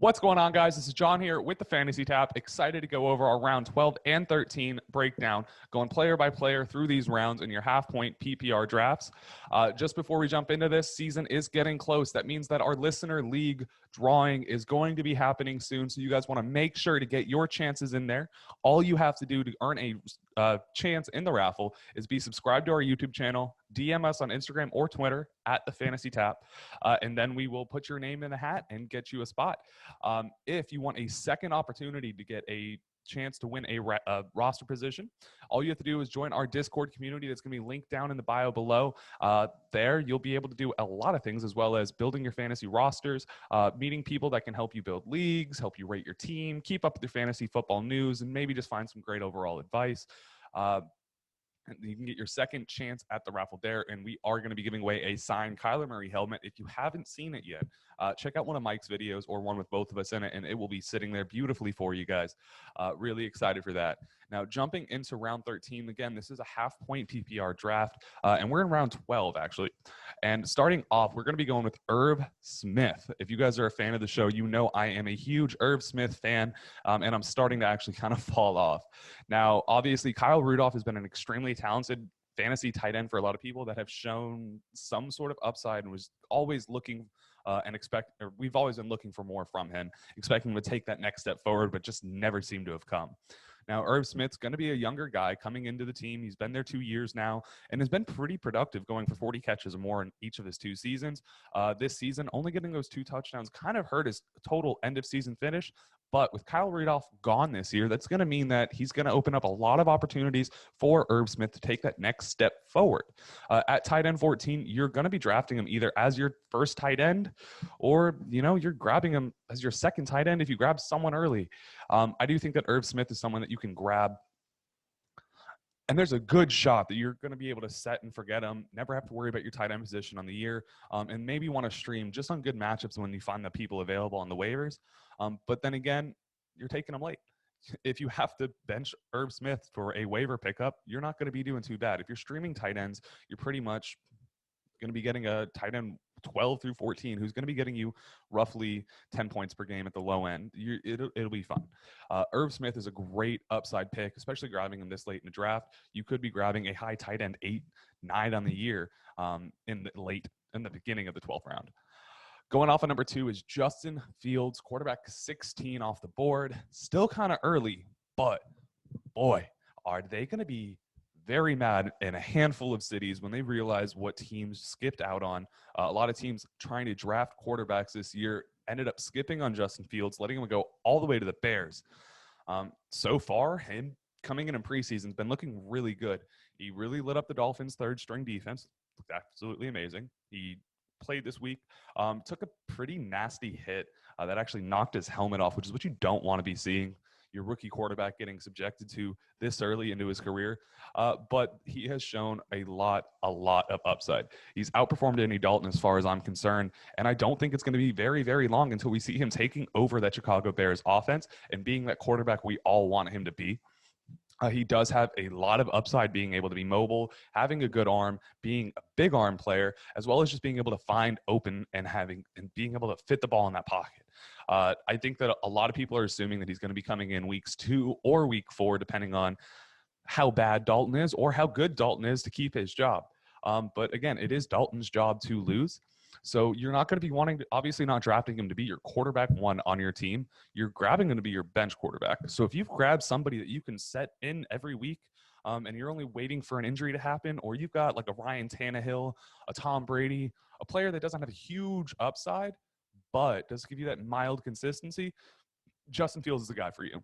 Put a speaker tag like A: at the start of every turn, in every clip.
A: What's going on, guys? This is John here with the Fantasy Tap. Excited to go over our round 12 and 13 breakdown, going player by player through these rounds in your half-point PPR drafts. Just before we jump into this, season is getting close. That means that our listener league drawing is going to be happening soon, so you guys want to make sure to get your chances in there. All you have to do to earn a chance in the raffle is be subscribed to our YouTube channel, DM us on Instagram or Twitter at the Fantasy Tap, and then we will put your name in the hat and get you a spot. If you want a second opportunity to get a chance to win a roster position, all you have to do is join our Discord community. That's going to be linked down in the bio below. There, you'll be able to do a lot of things, as well as building your fantasy rosters, meeting people that can help you build leagues, help you rate your team, keep up with your fantasy football news, and maybe just find some great overall advice. You can get your second chance at the raffle there, and we are going to be giving away a signed Kyler Murray helmet. If you haven't seen it yet, check out one of Mike's videos or one with both of us in it, and it will be sitting there beautifully for you guys. Really excited for that. Now, jumping into round 13, again, this is a half-point PPR draft, and we're in round 12, actually. And starting off, we're going to be going with Irv Smith. If you guys are a fan of the show, you know I am a huge Irv Smith fan, and I'm starting to actually kind of fall off. Now, obviously, Kyle Rudolph has been an extremely talented fantasy tight end for a lot of people that have shown some sort of upside and was always looking we've always been looking for more from him, expecting him to take that next step forward, but just never seemed to have come. Now, Irv Smith's going to be a younger guy coming into the team. He's been there 2 years now and has been pretty productive, going for 40 catches or more in each of his 2 seasons. This season, only getting those 2 touchdowns kind of hurt his total end-of-season finish. But with Kyle Rudolph gone this year, that's going to mean that he's going to open up a lot of opportunities for Irv Smith to take that next step forward. At tight end 14, you're going to be drafting him either as your first tight end or, you're grabbing him as your second tight end if you grab someone early. I do think that Irv Smith is someone that you can grab, and there's a good shot that you're going to be able to set and forget him, never have to worry about your tight end position on the year, and maybe want to stream just on good matchups when you find the people available on the waivers. But then again, you're taking him late. If you have to bench Irv Smith for a waiver pickup, you're not going to be doing too bad. If you're streaming tight ends, you're pretty much going to be getting a tight end 12 through 14 who's going to be getting you roughly 10 points per game at the low end. It'll be fun. Irv Smith is a great upside pick, especially grabbing him this late in the draft. You could be grabbing a high tight end 8, 9 on the year in the beginning of the 12th round. Going off at number 2 is Justin Fields, quarterback 16 off the board. Still kind of early, but boy, are they going to be very mad in a handful of cities when they realize what teams skipped out on. A lot of teams trying to draft quarterbacks this year ended up skipping on Justin Fields, letting him go all the way to the Bears. So far, him coming in preseason has been looking really good. He really lit up the Dolphins' third-string defense. Looked absolutely amazing. He played this week, took a pretty nasty hit that actually knocked his helmet off, which is what you don't want to be seeing your rookie quarterback getting subjected to this early into his career. But he has shown a lot of upside. He's outperformed Andy Dalton as far as I'm concerned, and I don't think it's going to be very, very long until we see him taking over that Chicago Bears offense and being that quarterback we all want him to be. He does have a lot of upside, being able to be mobile, having a good arm, being a big arm player, as well as just being able to find open and being able to fit the ball in that pocket. I think that a lot of people are assuming that he's going to be coming in weeks 2 or week 4, depending on how bad Dalton is or how good Dalton is to keep his job. But again, it is Dalton's job to lose. So you're not going to be obviously not drafting him to be your quarterback 1 on your team. You're grabbing him to be your bench quarterback. So if you've grabbed somebody that you can set in every week, and you're only waiting for an injury to happen, or you've got like a Ryan Tannehill, a Tom Brady, a player that doesn't have a huge upside, but does give you that mild consistency, Justin Fields is the guy for you.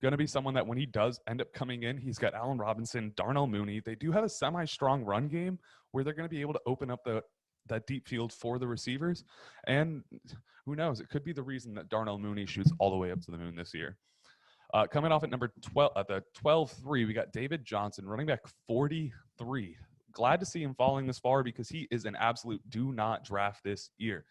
A: Going to be someone that when he does end up coming in, he's got Allen Robinson, Darnell Mooney. They do have a semi-strong run game where they're going to be able to open up that deep field for the receivers. And who knows, it could be the reason that Darnell Mooney shoots all the way up to the moon this year. Coming off at number 12, at the 12-3, we got David Johnson, running back 43. Glad to see him falling this far because he is an absolute do not draft this year.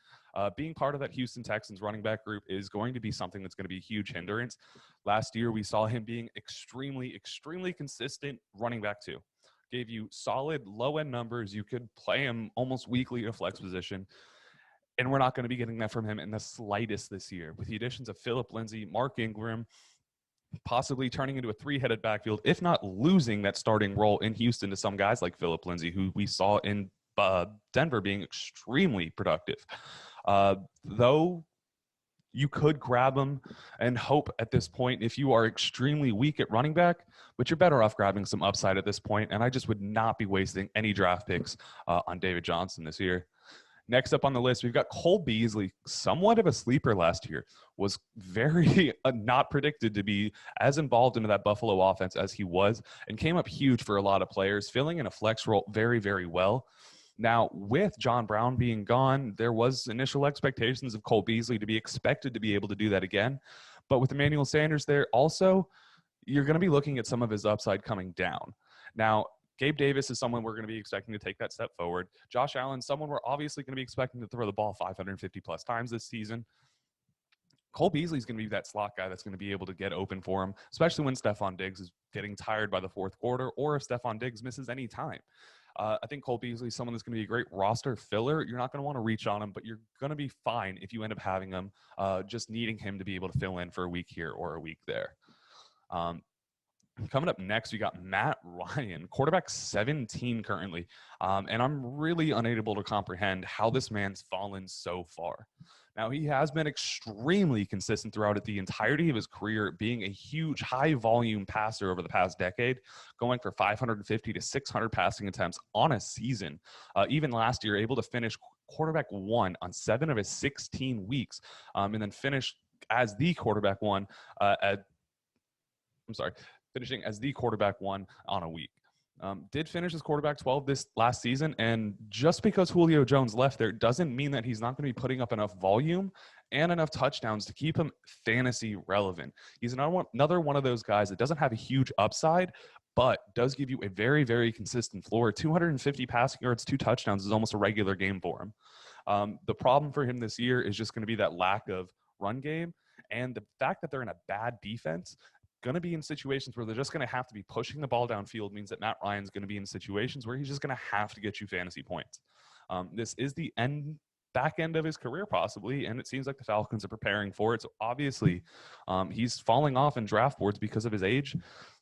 A: Being part of that Houston Texans running back group is going to be something that's going to be a huge hindrance. Last year, we saw him being extremely, extremely consistent running back 2. Gave you solid low-end numbers. You could play him almost weekly at a flex position. And we're not going to be getting that from him in the slightest this year. With the additions of Phillip Lindsay, Mark Ingram, possibly turning into a three-headed backfield, if not losing that starting role in Houston to some guys like Phillip Lindsay, who we saw in Denver being extremely productive. Though you could grab him and hope at this point if you are extremely weak at running back, but you're better off grabbing some upside at this point, and I just would not be wasting any draft picks on David Johnson this year. Next up on the list, we've got Cole Beasley, somewhat of a sleeper last year, was very not predicted to be as involved into that Buffalo offense as he was, and came up huge for a lot of players, filling in a flex role very, very well. Now, with John Brown being gone, there was initial expectations of Cole Beasley to be expected to be able to do that again. But with Emmanuel Sanders there, also, you're going to be looking at some of his upside coming down. Now, Gabe Davis is someone we're going to be expecting to take that step forward. Josh Allen, someone we're obviously going to be expecting to throw the ball 550-plus times this season. Cole Beasley is going to be that slot guy that's going to be able to get open for him, especially when Stephon Diggs is getting tired by the fourth quarter or if Stephon Diggs misses any time. I think Cole Beasley is someone that's going to be a great roster filler. You're not going to want to reach on him, but you're going to be fine if you end up having him, just needing him to be able to fill in for a week here or a week there. Coming up next, we got Matt Ryan, quarterback 17 currently. And I'm really unable to comprehend how this man's fallen so far. Now, he has been extremely consistent throughout the entirety of his career, being a huge high-volume passer over the past decade, going for 550 to 600 passing attempts on a season. Even last year, able to finish quarterback one on 7 of his 16 weeks, and then finish as the quarterback one finishing as the quarterback one on a week. Did finish as quarterback 12 this last season, and just because Julio Jones left there doesn't mean that he's not going to be putting up enough volume and enough touchdowns to keep him fantasy relevant. He's another one of those guys that doesn't have a huge upside, but does give you a very, very consistent floor. 250 passing yards, 2 touchdowns is almost a regular game for him. The problem for him this year is just going to be that lack of run game and the fact that they're in a bad defense. Going to be in situations where they're just going to have to be pushing the ball downfield means that Matt Ryan's going to be in situations where he's just going to have to get you fantasy points. This is the back end of his career possibly, and it seems like the Falcons are preparing for it. So obviously he's falling off in draft boards because of his age,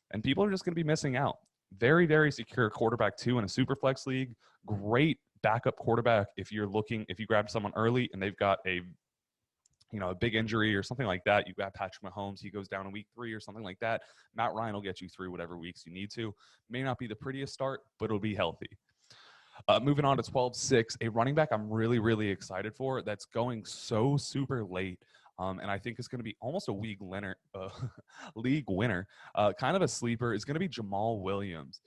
A: and people are just going to be missing out. Very, very secure quarterback 2 in a super flex league. Great backup quarterback if you grab someone early and they've got a big injury or something like that. You got Patrick Mahomes, he goes down in week 3 or something like that. Matt Ryan will get you through whatever weeks you need to. May not be the prettiest start, but it'll be healthy. Moving on to 12-6, a running back I'm really, really excited for that's going so super late. And I think it's going to be almost a league winner, kind of a sleeper, is going to be Jamal Williams.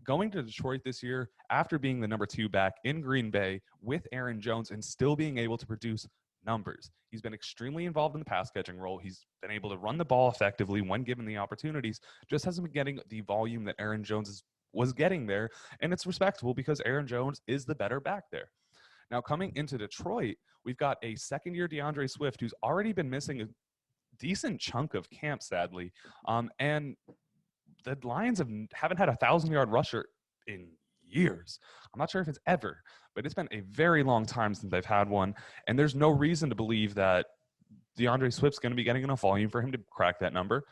A: Going to Detroit this year after being the number 2 back in Green Bay with Aaron Jones and still being able to produce numbers. He's been extremely involved in the pass catching role. He's been able to run the ball effectively when given the opportunities, just hasn't been getting the volume that Aaron Jones was getting there. And it's respectable because Aaron Jones is the better back there. Now coming into Detroit, we've got a second-year DeAndre Swift who's already been missing a decent chunk of camp, sadly. And the Lions haven't had a 1,000-yard rusher in years. I'm not sure if it's ever, but it's been a very long time since they've had one, and there's no reason to believe that DeAndre Swift's going to be getting enough volume for him to crack that number.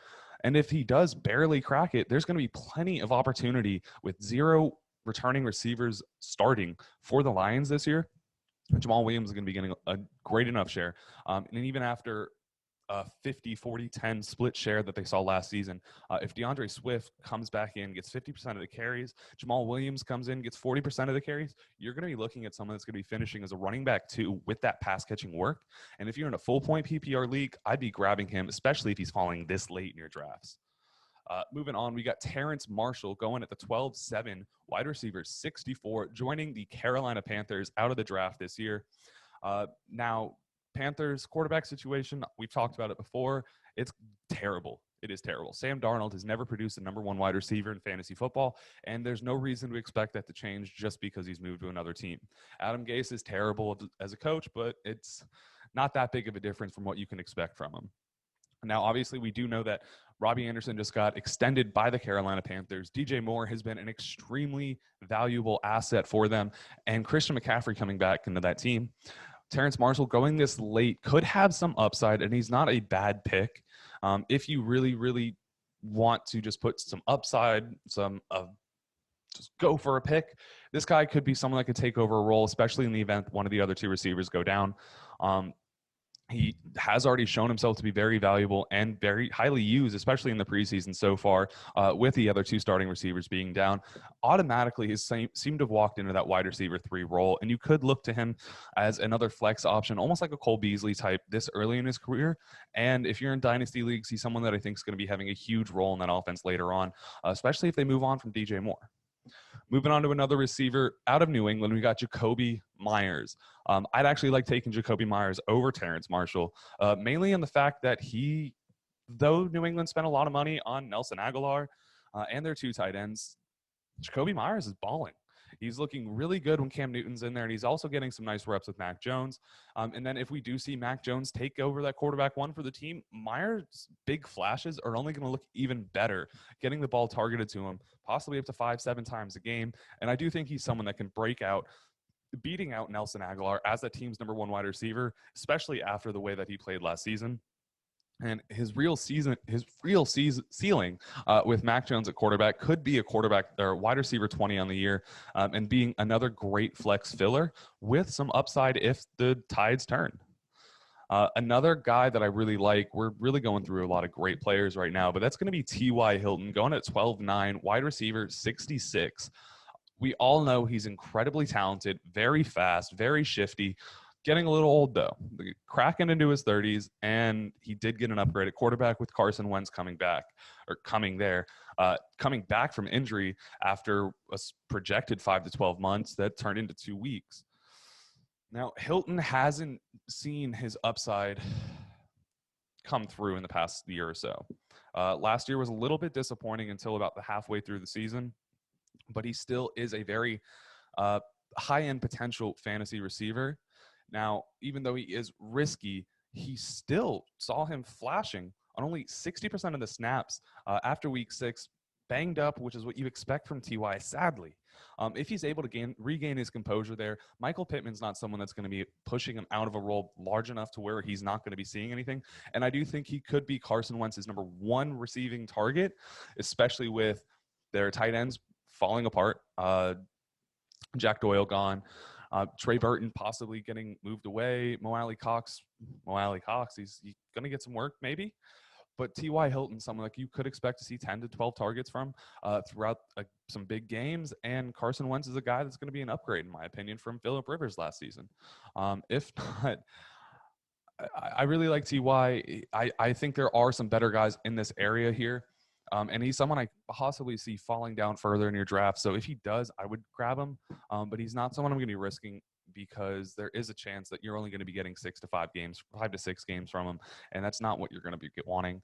A: And if he does barely crack it, there's going to be plenty of opportunity with 0 returning receivers starting for the Lions this year. Jamal Williams is going to be getting a great enough share. And even after a 50-40-10 split share that they saw last season, if DeAndre Swift comes back in, gets 50% of the carries, Jamal Williams comes in, gets 40% of the carries, you're going to be looking at someone that's going to be finishing as a running back 2 with that pass catching work. And if you're in a full point PPR league, I'd be grabbing him, especially if he's falling this late in your drafts. Moving on, we got Terence Marshall going at the 12-7, wide receiver 64, joining the Carolina Panthers out of the draft this year. Now, Panthers quarterback situation, we've talked about it before. It's terrible. It is terrible. Sam Darnold has never produced a number 1 wide receiver in fantasy football, and there's no reason to expect that to change just because he's moved to another team. Adam Gase is terrible as a coach, but it's not that big of a difference from what you can expect from him. Now, obviously, we do know that Robbie Anderson just got extended by the Carolina Panthers. DJ Moore has been an extremely valuable asset for them, and Christian McCaffrey coming back into that team. Terence Marshall going this late could have some upside, and he's not a bad pick. If you really, really want to just put some upside, just go for a pick, this guy could be someone that could take over a role, especially in the event one of the other two receivers go down. He has already shown himself to be very valuable and very highly used, especially in the preseason so far, with the other two starting receivers being down. Automatically, he seemed to have walked into that wide receiver 3 role, and you could look to him as another flex option, almost like a Cole Beasley type this early in his career. And if you're in Dynasty leagues, he's someone that I think is going to be having a huge role in that offense later on, especially if they move on from DJ Moore. Moving on to another receiver out of New England, we got Jacoby Myers. I'd actually like taking Jacoby Myers over Terence Marshall, mainly in the fact that though New England spent a lot of money on Nelson Aguilar and their 2 tight ends, Jacoby Myers is balling. He's looking really good when Cam Newton's in there, and he's also getting some nice reps with Mac Jones. And then if we do see Mac Jones take over that quarterback 1 for the team, Myers' big flashes are only going to look even better, getting the ball targeted to him, possibly up to 5-7 times a game. And I do think he's someone that can break out, beating out Nelson Aguilar as the team's number 1 wide receiver, especially after the way that he played last season. And his real ceiling with Mac Jones at quarterback could be a quarterback or wide receiver 20 on the year, and being another great flex filler with some upside if the tides turn. Another guy that I really like, we're really going through a lot of great players right now, but that's going to be T.Y. Hilton, going at 12'9", wide receiver 66. We all know he's incredibly talented, very fast, very shifty. Getting a little old, though, cracking into his 30s, and he did get an upgrade at quarterback with Carson Wentz coming back from injury after a projected 5 to 12 months that turned into 2 weeks. Now, Hilton hasn't seen his upside come through in the past year or so. Last year was a little bit disappointing until about the halfway through the season, but he still is a very high-end potential fantasy receiver. Now, even though he is risky, he still saw him flashing on only 60% of the snaps after week 6, banged up, which is what you expect from T.Y., sadly. If he's able to regain his composure there, Michael Pittman's not someone that's going to be pushing him out of a role large enough to where he's not going to be seeing anything. And I do think he could be Carson Wentz's number 1 receiving target, especially with their tight ends falling apart. Jack Doyle gone. Trey Burton possibly getting moved away. Mo Alley Cox, he's going to get some work maybe. But T.Y. Hilton, someone like you could expect to see 10 to 12 targets from throughout some big games. And Carson Wentz is a guy that's going to be an upgrade, in my opinion, from Phillip Rivers last season. If not, I really like T.Y. I think there are some better guys in this area here. And he's someone I possibly see falling down further in your draft. So if he does, I would grab him. But he's not someone I'm going to be risking, because there is a chance that you're only going to be getting 5 to 6 games from him. And that's not what you're going to be wanting.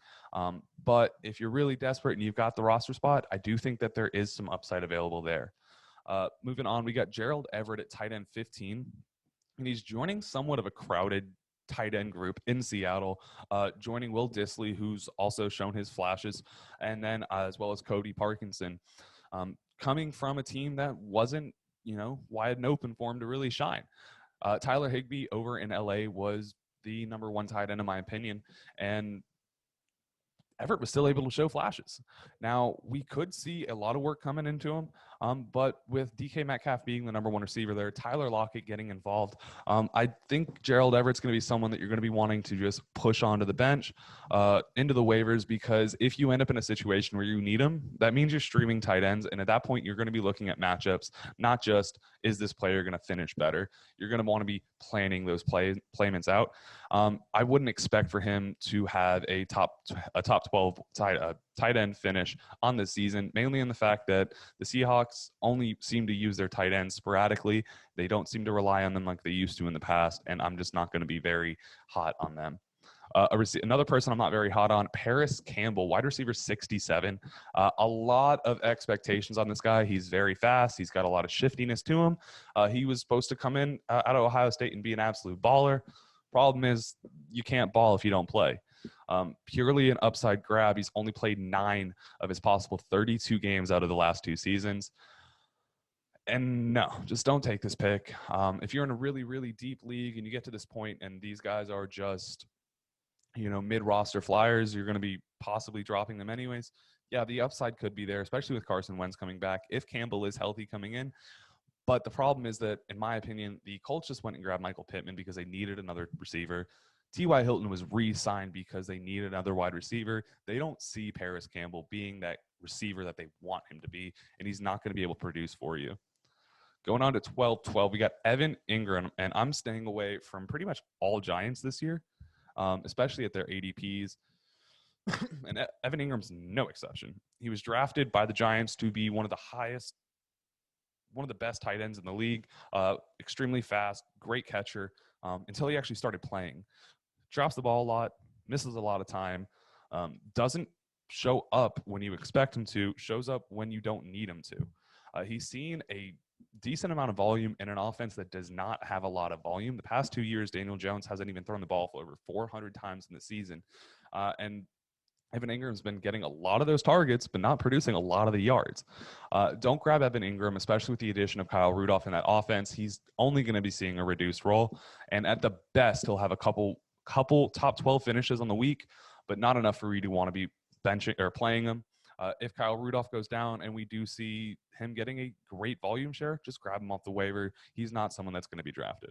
A: But if you're really desperate and you've got the roster spot, I do think that there is some upside available there. Moving on, we got Gerald Everett at tight end 15. And he's joining somewhat of a crowded tight end group in Seattle, joining Will Dissly, who's also shown his flashes, and then as well as Cody Parkinson, coming from a team that wasn't, wide and open for him to really shine. Tyler Higbee over in LA was the number 1 tight end in my opinion, and Everett was still able to show flashes. Now, we could see a lot of work coming into him, but with DK Metcalf being the number 1 receiver there, Tyler Lockett getting involved, I think Gerald Everett's going to be someone that you're going to be wanting to just push onto the bench, into the waivers, because if you end up in a situation where you need him, that means you're streaming tight ends, and at that point, you're going to be looking at matchups, not just, is this player going to finish better? You're going to want to be planning those playments out. I wouldn't expect for him to have a top 12 tight end finish on this season, mainly in the fact that the Seahawks only seem to use their tight ends sporadically. They don't seem to rely on them like they used to in the past, and I'm just not going to be very hot on them. Another person I'm not very hot on, Paris Campbell, wide receiver 67. A lot of expectations on this guy. He's very fast. He's got a lot of shiftiness to him. He was supposed to come in out of Ohio State and be an absolute baller. Problem is, you can't ball if you don't play. Purely an upside grab. He's only played 9 of his possible 32 games out of the last 2 seasons. And no, just don't take this pick. If you're in a really, really deep league and you get to this point and these guys are just, mid-roster flyers, you're going to be possibly dropping them anyways. Yeah, the upside could be there, especially with Carson Wentz coming back, if Campbell is healthy coming in. But the problem is that, in my opinion, the Colts just went and grabbed Michael Pittman because they needed another receiver. T.Y. Hilton was re-signed because they needed another wide receiver. They don't see Paris Campbell being that receiver that they want him to be, and he's not going to be able to produce for you. Going on to 12-12, we got Evan Ingram, and I'm staying away from pretty much all Giants this year, especially at their ADPs. And Evan Ingram's no exception. He was drafted by the Giants to be one of the best tight ends in the league, extremely fast, great catcher, until he actually started playing. Drops the ball a lot, misses a lot of time, doesn't show up when you expect him to, shows up when you don't need him to. He's seen a decent amount of volume in an offense that does not have a lot of volume. The past 2 years, Daniel Jones hasn't even thrown the ball for over 400 times in the season. And Evan Ingram's been getting a lot of those targets, but not producing a lot of the yards. Don't grab Evan Ingram, especially with the addition of Kyle Rudolph in that offense. He's only going to be seeing a reduced role. And at the best, he'll have a couple top 12 finishes on the week, but not enough for you to want to be benching or playing him. If Kyle Rudolph goes down and we do see him getting a great volume share, just grab him off the waiver. He's not someone that's going to be drafted.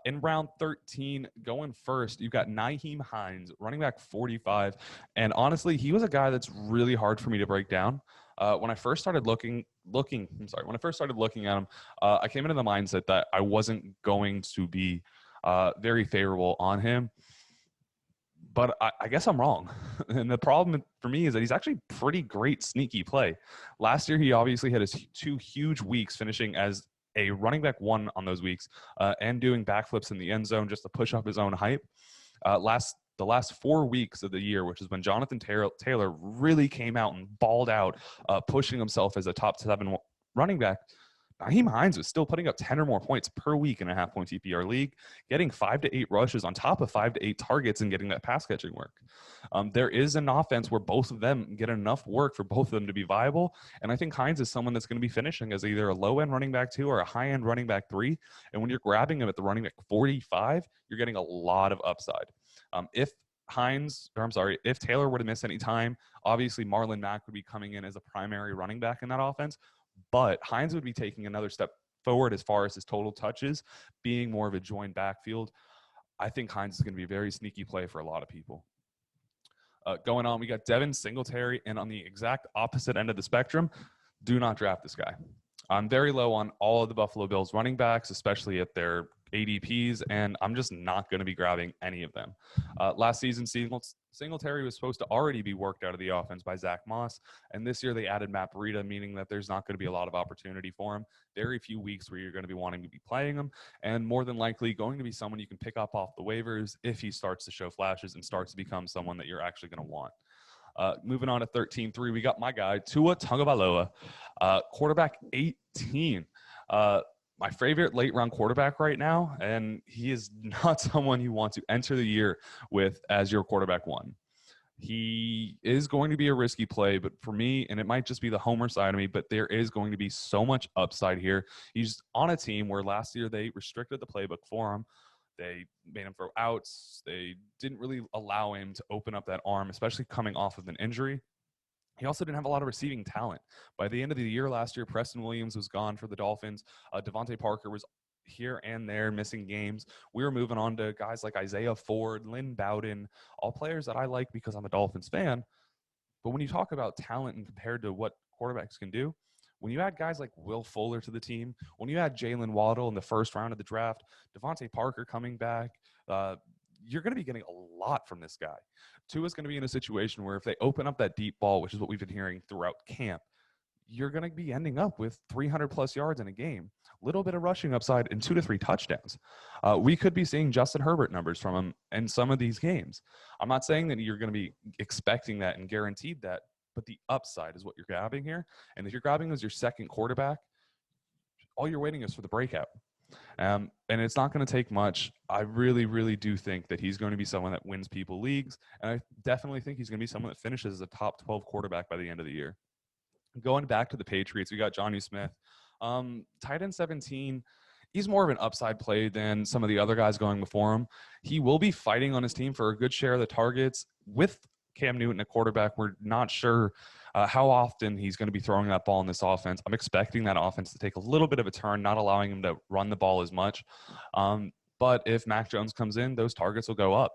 A: In round 13, going first, you've got Nahim Hines, running back 45. And honestly, he was a guy that's really hard for me to break down. When I first started looking at him, I came into the mindset that I wasn't going to be very favorable on him. But I guess I'm wrong. And the problem for me is that he's actually pretty great sneaky play. Last year, he obviously had his 2 huge weeks, finishing as a running back 1 on those weeks and doing backflips in the end zone just to push up his own hype. The last 4 weeks of the year, which is when Jonathan Taylor really came out and balled out, pushing himself as a top 7 running back, Nahim Hines was still putting up 10 or more points per week in a half-point PPR league, getting 5 to 8 rushes on top of 5 to 8 targets and getting that pass-catching work. There is an offense where both of them get enough work for both of them to be viable, and I think Hines is someone that's going to be finishing as either a low-end running back 2 or a high-end running back 3, and when you're grabbing him at the running back 45, you're getting a lot of upside. If Taylor were to miss any time, obviously Marlon Mack would be coming in as a primary running back in that offense, but Hines would be taking another step forward as far as his total touches, being more of a joined backfield. I think Hines is going to be a very sneaky play for a lot of people. Going on, we got Devin Singletary, and on the exact opposite end of the spectrum, do not draft this guy. I'm very low on all of the Buffalo Bills running backs, especially at their ADPs, and I'm just not going to be grabbing any of them. Last season, Singletary was supposed to already be worked out of the offense by Zach Moss, and this year they added Matt Breida, meaning that there's not going to be a lot of opportunity for him. Very few weeks where you're going to be wanting to be playing him, and more than likely going to be someone you can pick up off the waivers if he starts to show flashes and starts to become someone that you're actually going to want. Moving on to 13-3, we got my guy, Tua Tagovailoa, quarterback 18. My favorite late-round quarterback right now, and he is not someone you want to enter the year with as your quarterback 1. He is going to be a risky play, but for me, and it might just be the homer side of me, but there is going to be so much upside here. He's on a team where last year they restricted the playbook for him. They made him throw outs. They didn't really allow him to open up that arm, especially coming off of an injury. He also didn't have a lot of receiving talent. By the end of the year last year, Preston Williams was gone for the Dolphins. Devonta Parker was here and there missing games. We were moving on to guys like Isaiah Ford, Lynn Bowden, all players that I like because I'm a Dolphins fan. But when you talk about talent and compared to what quarterbacks can do, when you add guys like Will Fuller to the team, when you add Jalen Waddle in the first round of the draft, Devonta Parker coming back, you're going to be getting a lot from this guy. Tua's going to be in a situation where if they open up that deep ball, which is what we've been hearing throughout camp, you're going to be ending up with 300-plus yards in a game, a little bit of rushing upside, and 2 to 3 touchdowns. We could be seeing Justin Herbert numbers from him in some of these games. I'm not saying that you're going to be expecting that and guaranteed that, but the upside is what you're grabbing here. And if you're grabbing as your second quarterback, all you're waiting is for the breakout. And it's not going to take much. I really, really do think that he's going to be someone that wins people leagues. And I definitely think he's going to be someone that finishes as a top 12 quarterback by the end of the year. Going back to the Patriots, we got Jonnu Smith. Tight end 17, he's more of an upside play than some of the other guys going before him. He will be fighting on his team for a good share of the targets. With Cam Newton at quarterback, we're not sure how often he's going to be throwing that ball in this offense. I'm expecting that offense to take a little bit of a turn, not allowing him to run the ball as much. But if Mac Jones comes in, those targets will go up.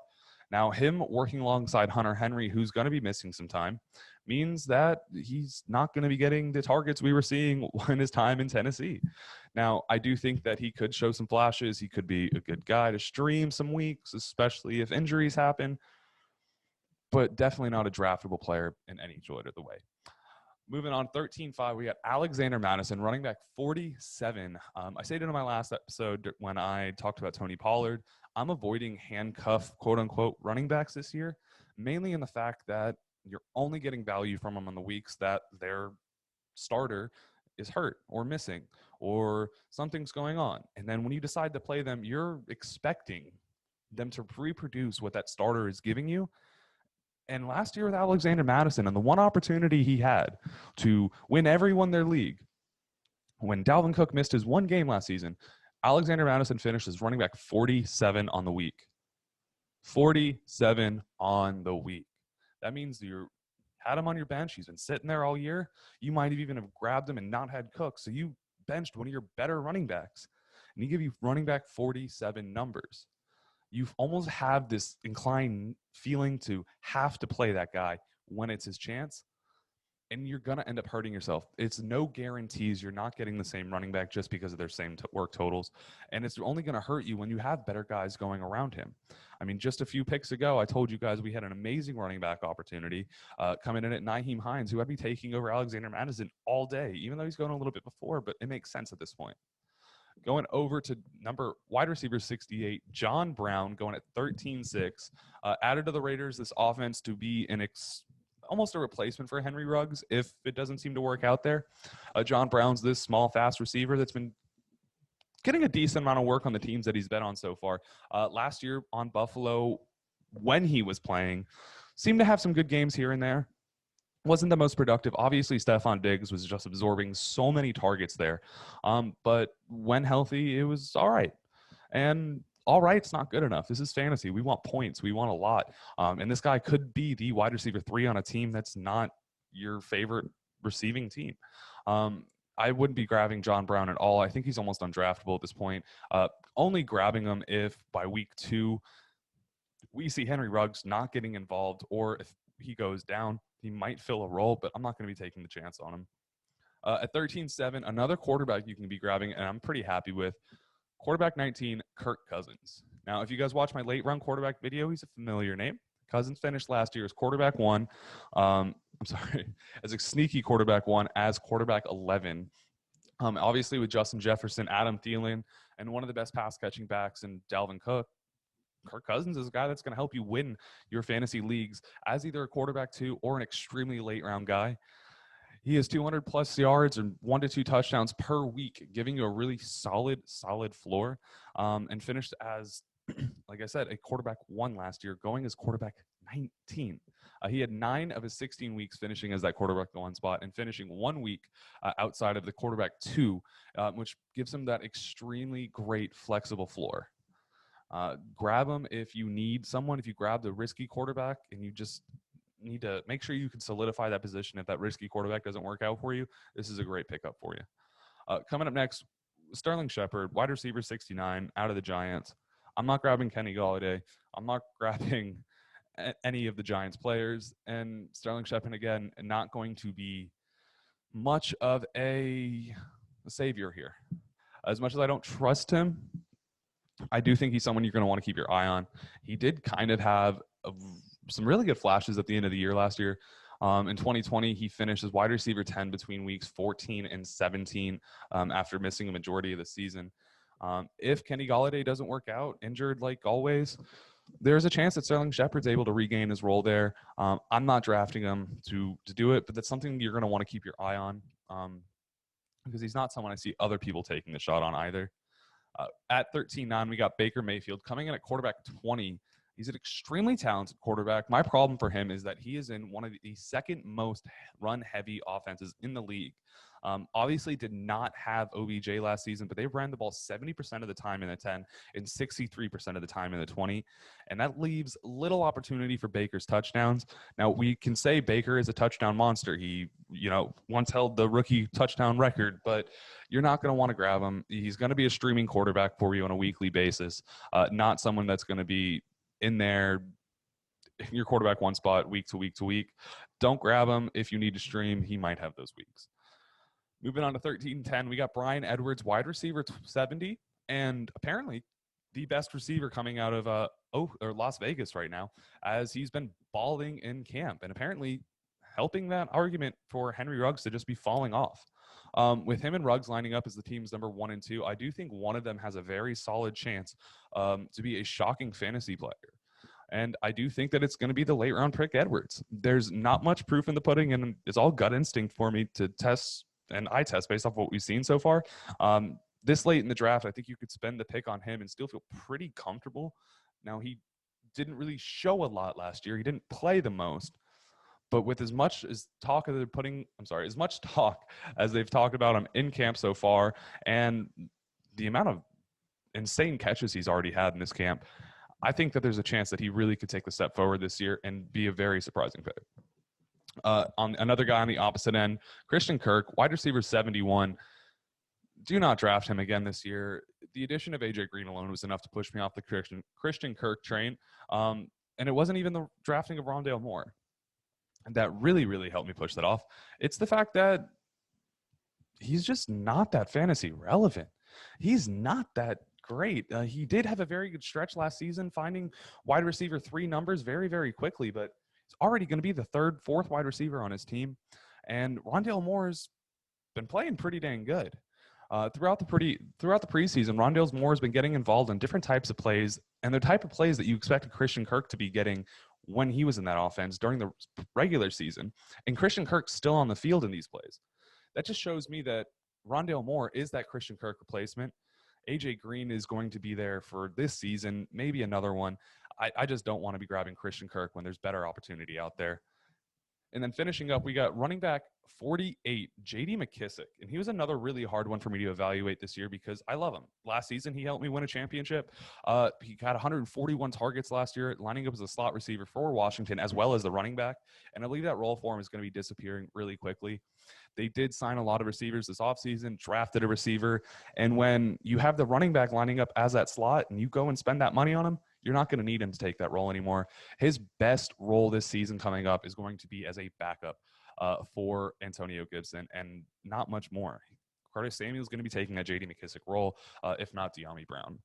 A: Now, him working alongside Hunter Henry, who's going to be missing some time, means that he's not going to be getting the targets we were seeing in his time in Tennessee. Now, I do think that he could show some flashes. He could be a good guy to stream some weeks, especially if injuries happen, but definitely not a draftable player in any joy of the way. Moving on, 13-5, we got Alexander Madison, running back 47. I stated in my last episode when I talked about Tony Pollard, I'm avoiding handcuff, quote-unquote, running backs this year, mainly in the fact that you're only getting value from them on the weeks that their starter is hurt or missing or something's going on. And then when you decide to play them, you're expecting them to reproduce what that starter is giving you. And last year with Alexander Madison, and the one opportunity he had to win everyone their league, when Dalvin Cook missed his one game last season, Alexander Madison finished as running back 47 on the week. 47 on the week. That means you had him on your bench. He's been sitting there all year. You might have even grabbed him and not had Cook. So you benched one of your better running backs. And he gave you running back 47 numbers. You almost have this inclined feeling to have to play that guy when it's his chance, and you're going to end up hurting yourself. It's no guarantees you're not getting the same running back just because of their same work totals, and it's only going to hurt you when you have better guys going around him. I mean, just a few picks ago, I told you guys we had an amazing running back opportunity coming in at Nahim Hines, who I'd be taking over Alexander Madison all day, even though he's going a little bit before, but it makes sense at this point. Going over to wide receiver 68, John Brown, going at 13-6, added to the Raiders this offense to be almost a replacement for Henry Ruggs if it doesn't seem to work out there. John Brown's this small, fast receiver that's been getting a decent amount of work on the teams that he's been on so far. Last year on Buffalo, when he was playing, seemed to have some good games here and there. Wasn't the most productive. Obviously, Stephon Diggs was just absorbing so many targets there. But when healthy, it was all right. And all right's not good enough. This is fantasy. We want points. We want a lot. And this guy could be the wide receiver 3 on a team that's not your favorite receiving team. I wouldn't be grabbing John Brown at all. I think he's almost undraftable at this point. Only grabbing him if by week 2 we see Henry Ruggs not getting involved, or if he goes down, he might fill a role, but I'm not going to be taking the chance on him. At 13-7, another quarterback you can be grabbing, and I'm pretty happy with, quarterback 19, Kirk Cousins. Now, if you guys watch my late-round quarterback video, he's a familiar name. Cousins finished last year as quarterback 1. As a sneaky quarterback 1, as quarterback 11. Obviously, with Justin Jefferson, Adam Thielen, and one of the best pass-catching backs in Dalvin Cook, Kirk Cousins is a guy that's going to help you win your fantasy leagues as either a quarterback 2 or an extremely late-round guy. He has 200-plus yards and 1 to 2 touchdowns per week, giving you a really solid floor, and finished as, like I said, a quarterback 1 last year, going as quarterback 19. He had 9 of his 16 weeks finishing as that quarterback 1 spot and finishing 1 week outside of the quarterback 2, which gives him that extremely great flexible floor. Grab him if you need someone. If you grab the risky quarterback and you just need to make sure you can solidify that position if that risky quarterback doesn't work out for you, this is a great pickup for you. Coming up next, Sterling Shepard, wide receiver 69, out of the Giants. I'm not grabbing Kenny Golladay. I'm not grabbing any of the Giants players. And Sterling Shepard, again, not going to be much of a savior here. As much as I don't trust him, I do think he's someone you're going to want to keep your eye on. He did kind of have some really good flashes at the end of the year last year. In 2020, he finished as wide receiver 10 between weeks 14 and 17 after missing a majority of the season. If Kenny Golladay doesn't work out, injured like always, there's a chance that Sterling Shepard's able to regain his role there. I'm not drafting him to do it, but that's something you're going to want to keep your eye on because he's not someone I see other people taking the shot on either. At 13-9, we got Baker Mayfield coming in at quarterback 20. He's an extremely talented quarterback. My problem for him is that he is in one of the second most run-heavy offenses in the league. Obviously did not have OBJ last season, but they ran the ball 70% of the time in the 10 and 63% of the time in the 20. And that leaves little opportunity for Baker's touchdowns. Now, we can say Baker is a touchdown monster. He, once held the rookie touchdown record, but you're not going to want to grab him. He's going to be a streaming quarterback for you on a weekly basis, not someone that's going to be in there in your quarterback one spot week to week to week. Don't grab him. If you need to stream, he might have those weeks. Moving on to 13-10, we got Bryan Edwards, wide receiver 70, and apparently the best receiver coming out of Las Vegas right now, as he's been balling in camp and apparently helping that argument for Henry Ruggs to just be falling off. With him and Ruggs lining up as the team's number 1 and 2, I do think one of them has a very solid chance to be a shocking fantasy player. And I do think that it's going to be the late round pick Edwards. There's not much proof in the pudding, and it's all gut instinct for me to test, and I test based off what we've seen so far. This late in the draft, I think you could spend the pick on him and still feel pretty comfortable. Now, he didn't really show a lot last year. He didn't play the most. But with as much talk as they've talked about him in camp so far, and the amount of insane catches he's already had in this camp, I think that there's a chance that he really could take the step forward this year and be a very surprising pick. On another guy on the opposite end, Christian Kirk, wide receiver 71. Do not draft him again this year. The addition of AJ Green alone was enough to push me off the Christian Kirk train. And it wasn't even the drafting of Rondale Moore that really, really helped me push that off. It's the fact that he's just not that fantasy relevant. He's not that great. He did have a very good stretch last season, finding wide receiver 3 numbers very, very quickly, but he's already going to be the 3rd, 4th wide receiver on his team. And Rondale Moore's been playing pretty dang good. Throughout the preseason, Rondale Moore has been getting involved in different types of plays, and the type of plays that you expected Christian Kirk to be getting when he was in that offense during the regular season. And Christian Kirk's still on the field in these plays. That just shows me that Rondale Moore is that Christian Kirk replacement. AJ Green is going to be there for this season, maybe another one. I just don't want to be grabbing Christian Kirk when there's better opportunity out there. And then finishing up, we got running back 48, J.D. Mckissick. And he was another really hard one for me to evaluate this year because I love him. Last season, he helped me win a championship. He got 141 targets last year, lining up as a slot receiver for Washington as well as the running back. And I believe that role for him is going to be disappearing really quickly. They did sign a lot of receivers this offseason, drafted a receiver. And when you have the running back lining up as that slot and you go and spend that money on him, you're not going to need him to take that role anymore. His best role this season coming up is going to be as a backup for Antonio Gibson and not much more. Curtis Samuel is going to be taking that J.D. McKissick role, if not De'Ami Brown.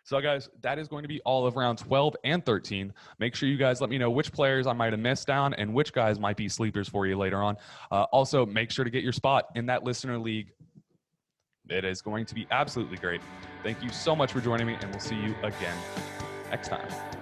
A: So, guys, that is going to be all of round 12 and 13. Make sure you guys let me know which players I might have missed down and which guys might be sleepers for you later on. Also, make sure to get your spot in that listener league. It is going to be absolutely great. Thank you so much for joining me, and we'll see you again next time.